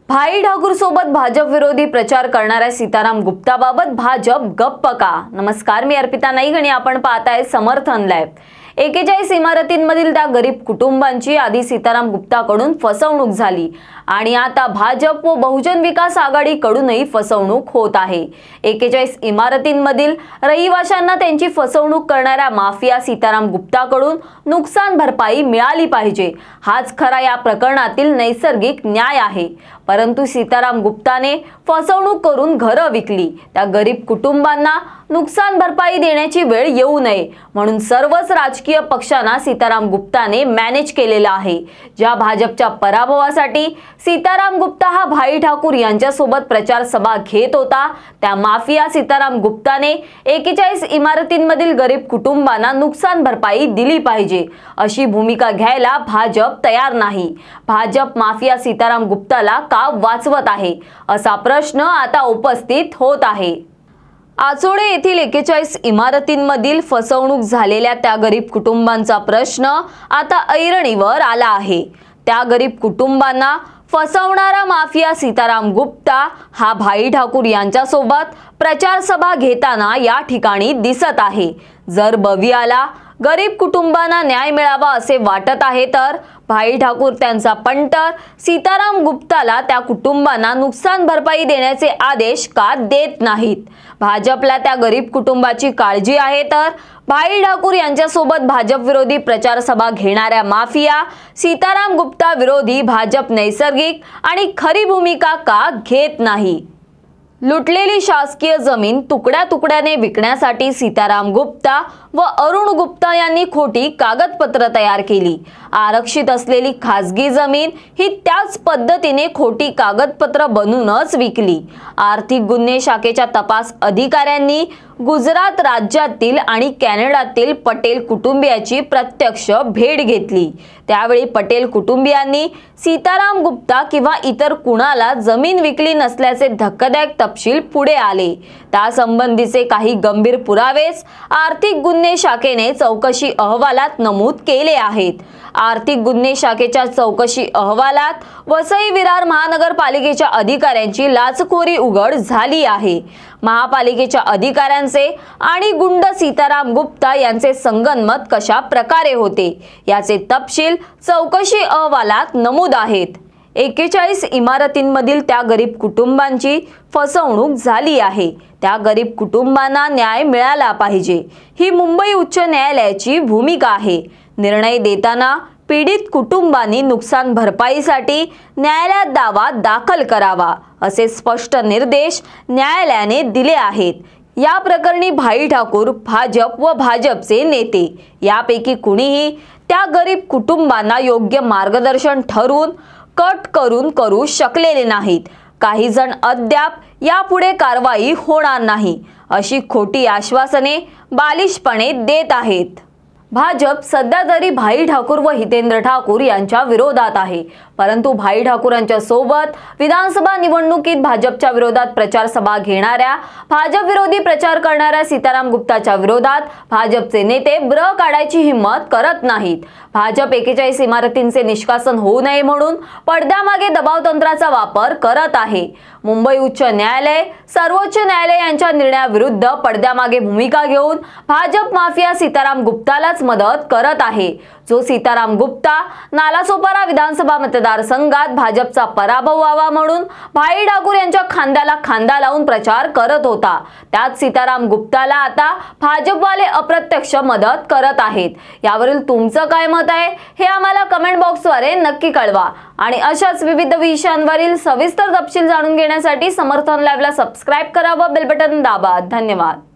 भाई ठाकूर सोबत भाजप विरोधी प्रचार करणाऱ्या सीताराम गुप्ताबाबत भाजप गप्प का? नमस्कार, मी अर्पिता नाईक आणि आपण पाहताय समर्थन लाईव्ह। 41 इमारतींमधील त्या गरीब कुटुंबांची आधी सीताराम गुप्ताकडून फसवणूक झाली आणि आता भाजप व बहुजन विकास आघाडीकडूनही फसवणूक होत आहे। 41 इमारतींमधील रहिवाशांना त्यांची फसवणूक करणाऱ्या माफिया सीताराम गुप्ताकडून नुकसान भरपाई मिळाली पाहिजे, हाच खरा या प्रकरणातील नैसर्गिक न्याय आहे। परंतु सीताराम गुप्ताने फसवणूक करून घरं विकली। त्या गरीब कुटुंबांना नुकसान भरपाई देण्याची वेळ येऊ नये म्हणून सर्वच राजकीय पक्षांना सीताराम गुप्ताने मॅनेज केलेला आहे। ज्या भाजपच्या पराभवासाठी सीताराम गुप्ता हा भाई ठाकूर यांच्यासोबत प्रचार सभा घेत होता, त्या माफिया सीताराम गुप्ताने 41 इमारतींमधील गरीब कुटुंबांना नुकसान भरपाई दिली पाहिजे अशी भूमिका घ्यायला भाजप तयार नाही। भाजप माफिया सीताराम गुप्ताला का वाचवत आहे असा प्रश्न आता उपस्थित होत आहे। आचोडे येथील 41 इमारतींमधील फसवणूक झालेल्या त्या गरीब कुटुंबांचा प्रश्न आता ऐरणीवर आला आहे। त्या गरीब कुटुंबांना फसवणारा माफिया सीताराम गुप्ता हा भाई ठाकूर यांच्यासोबत प्रचार सभा घेताना या ठिकाणी दिसत आहे। जर बवियाला गरीब कुटुंबांना न्याय मिळावा असे वाटत आहे तर भाई ठाकूर त्यांचा पंटर सीताराम गुप्ताला त्या कुटुंबांना नुकसान भरपाई देण्याचे आदेश का देत नाहीत? भाजपला त्या गरीब कुटुंबाची काळजी आहे तर भाई ठाकूर यांच्यासोबत भाजप विरोधी प्रचार सभा घेणाऱ्या माफिया सीताराम गुप्ता विरोधी भाजप नैसर्गिक आणि खरी भूमिका का घेत नाही? लुटलेली शासकीय जमीन तुकड्या तुकड्याने विकण्यासाठी सीताराम गुप्ता व अरुण गुप्ता यांनी खोटी कागदपत्र तयार केली। आरक्षित असलेली खासगी जमीन ही त्याच पद्धतीने खोटी कागदपत्र बनवूनच विकली। आर्थिक गुन्हे शाखेच्या तपास अधिकाऱ्यांनी गुजरात राज्यातील आणि कॅनडातील पटेल कुटुंबियाची प्रत्यक्ष भेट घेतली। त्यावेळी पटेल कुटुंबियांनी सीताराम गुप्ता किंवा इतर कुणाला जमीन विकली नसल्याचे धक्कादायक तपशील पुढे आले। त्यासंबंधीचे काही गंभीर पुरावेच आर्थिक गुन्हे शाखेने चौकशी अहवालात नमूद केले आहेत। आर्थिक गुन्हे शाखेच्या चौकशी अहवालात वसई विरार महानगरपालिकेच्या अधिकाऱ्यांची लाचखोरी उघड झाली आहे। महापालिकेच्या अधिकाऱ्यांचे आणि गुंड सीताराम गुप्ता यांचे संगनमत कशा प्रकारे होते याचे तपशील चौकशी अहवालात नमूद आहेत। 41 इमारतींमधील त्या गरीब कुटुंबांची फसवणूक झाली आहे। त्या गरीब कुटुंबांना न्याय मिळाला पाहिजे ही मुंबई उच्च न्यायालयाची भूमिका आहे। निर्णय देताना पीडित कुटुंबांनी नुकसान भरपाईसाठी न्यायालयात दावा दाखल करावा असे स्पष्ट निर्देश न्यायालयाने दिले आहेत। या प्रकरणी भाई ठाकूर, भाजप व भाजपचे नेते यापैकी कुणीही त्या गरीब कुटुंबांना योग्य मार्गदर्शन ठरवून कट करू शकलेले नाहीत। काही जण अद्याप यापुढे कारवाई होणार नाही अशी खोटी आश्वासने बालिशपणे देत आहेत। भाजप सध्या तरी भाई ठाकूर व हितेंद्र ठाकूर यांच्या विरोधात आहे, परंतु भाई ठाकूरांच्या सोबत विधानसभा निवडणुकीत भाजपच्या विरोधात प्रचार सभा घेणाऱ्या, भाजप विरोधी प्रचार करणाऱ्या सीताराम गुप्ताच्या विरोधात भाजपचे नेते ब्र काढायची हिम्मत करत नाहीत। भाजप 41 इमारतींचे निष्कासन होऊ नये म्हणून पडद्यामागे दबाव तंत्राचा वापर करत आहे। मुंबई उच्च न्यायालय, सर्वोच्च न्यायालय यांच्या निर्णयाविरुद्ध पडद्यामागे भूमिका घेऊन भाजप माफिया सीताराम गुप्तालाच मदत करत आहे। जो सीताराम गुप्ता नालासोपारा विधानसभा मतदारसंघात भाजपचा पराभव व्हावा म्हणून भाई ठाकूर यांच्या खांद्याला खांदा लावून प्रचार करत होता, त्यात सीताराम गुप्ताला आता भाजपवाले अप्रत्यक्ष मदत करत आहेत। यावरील तुमचं काय मत आहे हे आम्हाला कमेंट बॉक्सद्वारे नक्की कळवा आणि अशाच विविध विषयांवरील सविस्तर तपशील जाणून घेण्यासाठी समर्थन लाईव्हला सबस्क्राइब करा व बेल बटन दाबा। धन्यवाद।